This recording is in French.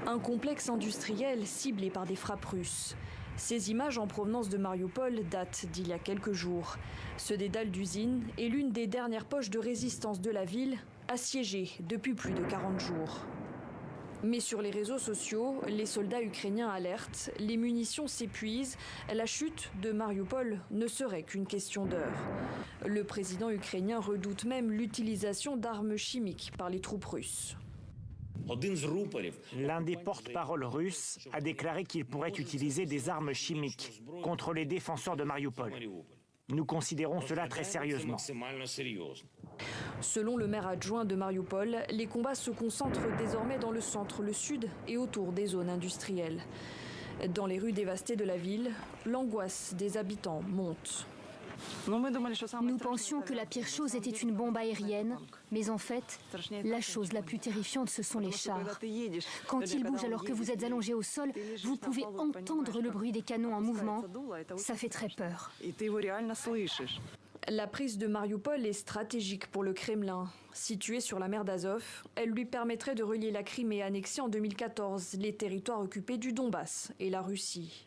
Un complexe industriel ciblé par des frappes russes. Ces images en provenance de Mariupol datent d'il y a quelques jours. Ce dédale d'usine est l'une des dernières poches de résistance de la ville, assiégée depuis plus de 40 jours. Mais sur les réseaux sociaux, les soldats ukrainiens alertent, les munitions s'épuisent, la chute de Mariupol ne serait qu'une question d'heure. Le président ukrainien redoute même l'utilisation d'armes chimiques par les troupes russes. L'un des porte-paroles russes a déclaré qu'il pourrait utiliser des armes chimiques contre les défenseurs de Mariupol. Nous considérons cela très sérieusement. Selon le maire adjoint de Mariupol, les combats se concentrent désormais dans le centre, le sud et autour des zones industrielles. Dans les rues dévastées de la ville, l'angoisse des habitants monte. Nous pensions que la pire chose était une bombe aérienne, mais en fait, la chose la plus terrifiante, ce sont les chars. Quand ils bougent alors que vous êtes allongé au sol, vous pouvez entendre le bruit des canons en mouvement. Ça fait très peur. La prise de Mariupol est stratégique pour le Kremlin. Située sur la mer d'Azov, elle lui permettrait de relier la Crimée annexée en 2014, les territoires occupés du Donbass et la Russie.